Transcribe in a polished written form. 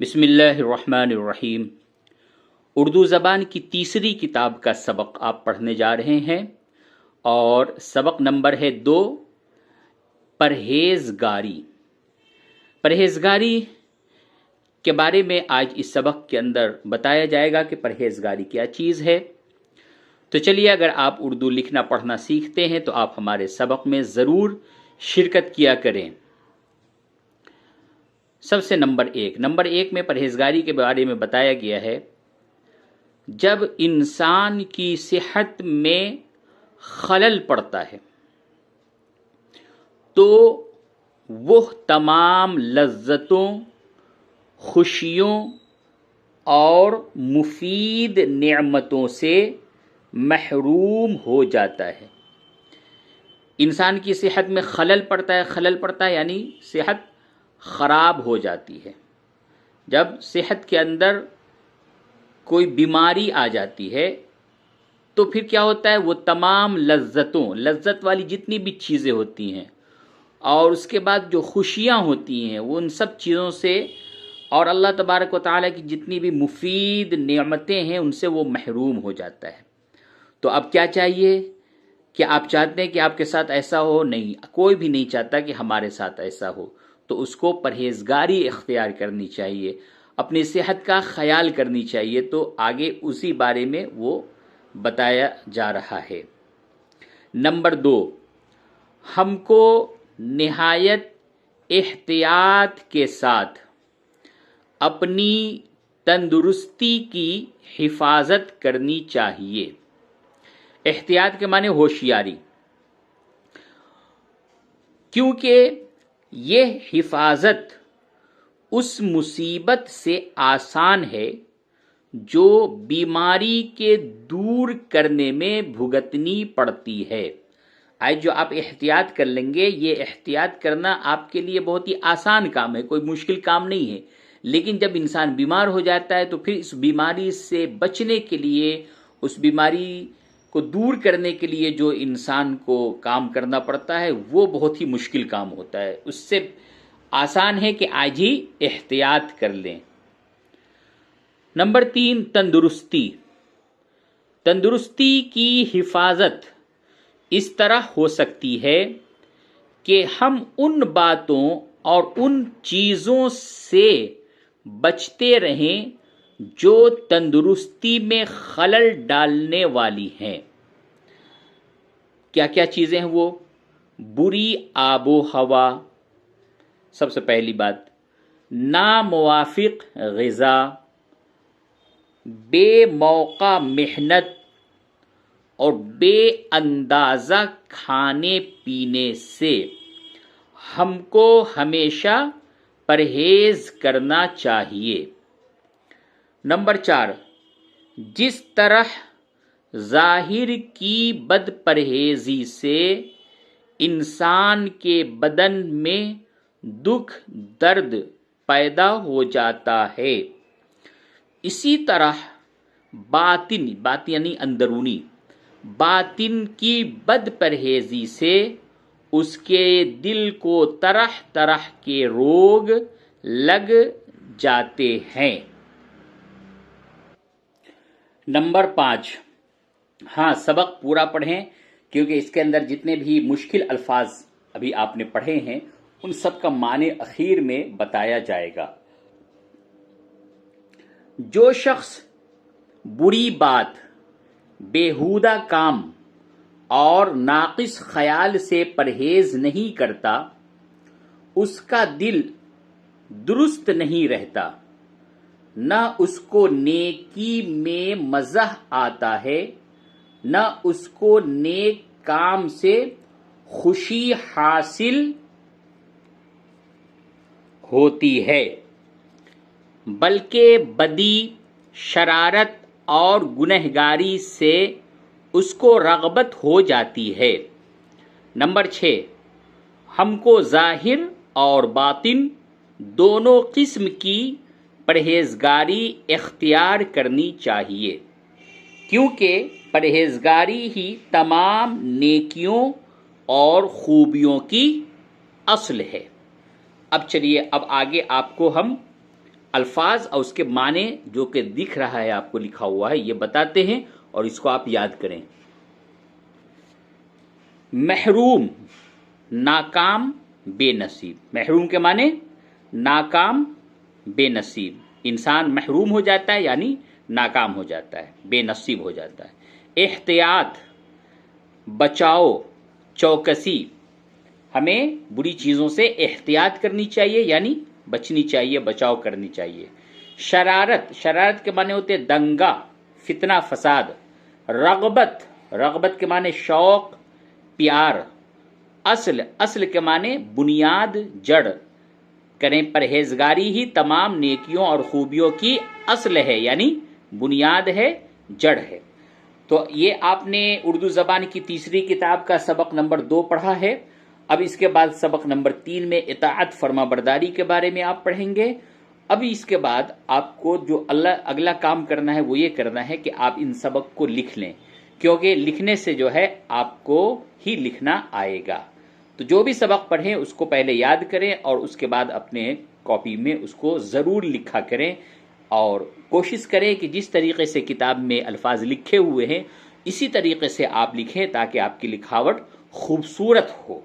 بسم اللہ الرحمن الرحیم۔ اردو زبان کی تیسری کتاب کا سبق آپ پڑھنے جا رہے ہیں اور سبق نمبر ہے 2، پرہیزگاری۔ پرہیزگاری کے بارے میں آج اس سبق کے اندر بتایا جائے گا کہ پرہیزگاری کیا چیز ہے۔ تو چلیے، اگر آپ اردو لکھنا پڑھنا سیکھتے ہیں تو آپ ہمارے سبق میں ضرور شرکت کیا کریں۔ سب سے نمبر ایک میں پرہیزگاری کے بارے میں بتایا گیا ہے، جب انسان کی صحت میں خلل پڑتا ہے تو وہ تمام لذتوں، خوشیوں اور مفید نعمتوں سے محروم ہو جاتا ہے۔ انسان کی صحت میں خلل پڑتا ہے یعنی صحت خراب ہو جاتی ہے۔ جب صحت کے اندر کوئی بیماری آ جاتی ہے تو پھر کیا ہوتا ہے، وہ تمام لذت والی جتنی بھی چیزیں ہوتی ہیں اور اس کے بعد جو خوشیاں ہوتی ہیں وہ ان سب چیزوں سے اور اللہ تبارک و تعالیٰ کی جتنی بھی مفید نعمتیں ہیں ان سے وہ محروم ہو جاتا ہے۔ تو اب کیا چاہیے؟ کہ آپ چاہتے ہیں کہ آپ کے ساتھ ایسا ہو؟ نہیں، کوئی بھی نہیں چاہتا کہ ہمارے ساتھ ایسا ہو۔ تو اس کو پرہیزگاری اختیار کرنی چاہیے، اپنی صحت کا خیال کرنی چاہیے۔ تو آگے اسی بارے میں وہ بتایا جا رہا ہے۔ نمبر 2، ہم کو نہایت احتیاط کے ساتھ اپنی تندرستی کی حفاظت کرنی چاہیے۔ احتیاط کے معنی ہوشیاری، کیونکہ یہ حفاظت اس مصیبت سے آسان ہے جو بیماری کے دور کرنے میں بھگتنی پڑتی ہے۔ آج جو آپ احتیاط کر لیں گے، یہ احتیاط کرنا آپ کے لیے بہت ہی آسان کام ہے، کوئی مشکل کام نہیں ہے، لیکن جب انسان بیمار ہو جاتا ہے تو پھر اس بیماری سے بچنے کے لیے، اس بیماری کو دور کرنے کے لیے جو انسان کو کام کرنا پڑتا ہے وہ بہت ہی مشکل کام ہوتا ہے۔ اس سے آسان ہے کہ آج ہی احتیاط کر لیں۔ نمبر 3، تندرستی کی حفاظت اس طرح ہو سکتی ہے کہ ہم ان باتوں اور ان چیزوں سے بچتے رہیں جو تندرستی میں خلل ڈالنے والی ہیں۔ کیا کیا چیزیں ہیں وہ؟ بری آب و ہوا، سب سے پہلی بات، ناموافق غذا، بے موقع محنت اور بے اندازہ کھانے پینے سے ہم کو ہمیشہ پرہیز کرنا چاہیے۔ نمبر 4، جس طرح ظاہر کی بد پرہیزی سے انسان کے بدن میں دکھ درد پیدا ہو جاتا ہے، اسی طرح باطن یعنی اندرونی باطن کی بد پرہیزی سے اس کے دل کو طرح طرح کے روگ لگ جاتے ہیں۔ نمبر 5، ہاں سبق پورا پڑھیں کیونکہ اس کے اندر جتنے بھی مشکل الفاظ ابھی آپ نے پڑھے ہیں ان سب کا معنی اخیر میں بتایا جائے گا۔ جو شخص بری بات، بیہودہ کام اور ناقص خیال سے پرہیز نہیں کرتا، اس کا دل درست نہیں رہتا، نہ اس کو نیکی میں مزہ آتا ہے، نہ اس کو نیک کام سے خوشی حاصل ہوتی ہے، بلکہ بدی، شرارت اور گنہگاری سے اس کو رغبت ہو جاتی ہے۔ نمبر 6، ہم کو ظاہر اور باطن دونوں قسم کی پرہیزگاری اختیار کرنی چاہیے، کیونکہ پرہیزگاری ہی تمام نیکیوں اور خوبیوں کی اصل ہے۔ اب چلیے، اب آگے آپ کو ہم الفاظ اور اس کے معنی جو کہ دکھ رہا ہے آپ کو لکھا ہوا ہے یہ بتاتے ہیں اور اس کو آپ یاد کریں۔ محروم، ناکام، بے نصیب۔ محروم کے معنی ناکام، بے نصیب۔ انسان محروم ہو جاتا ہے یعنی ناکام ہو جاتا ہے، بے نصیب ہو جاتا ہے۔ احتیاط، بچاؤ، چوکسی۔ ہمیں بری چیزوں سے احتیاط کرنی چاہیے یعنی بچنی چاہیے، بچاؤ کرنی چاہیے۔ شرارت، شرارت کے معنی ہوتے دنگا، فتنہ، فساد۔ رغبت، رغبت کے معنی شوق، پیار۔ اصل، اصل کے معنی بنیاد، جڑ۔ کریں پرہیزگاری ہی تمام نیکیوں اور خوبیوں کی اصل ہے یعنی بنیاد ہے، جڑ ہے۔ تو یہ آپ نے اردو زبان کی تیسری کتاب کا سبق نمبر 2 پڑھا ہے۔ اب اس کے بعد سبق نمبر 3 میں اطاعت، فرما برداری کے بارے میں آپ پڑھیں گے۔ اب اس کے بعد آپ کو جو اگلا کام کرنا ہے وہ یہ کرنا ہے کہ آپ ان سبق کو لکھ لیں، کیونکہ لکھنے سے جو ہے آپ کو ہی لکھنا آئے گا۔ تو جو بھی سبق پڑھیں اس کو پہلے یاد کریں اور اس کے بعد اپنے کاپی میں اس کو ضرور لکھا کریں، اور کوشش کریں کہ جس طریقے سے کتاب میں الفاظ لکھے ہوئے ہیں اسی طریقے سے آپ لکھیں تاکہ آپ کی لکھاوٹ خوبصورت ہو۔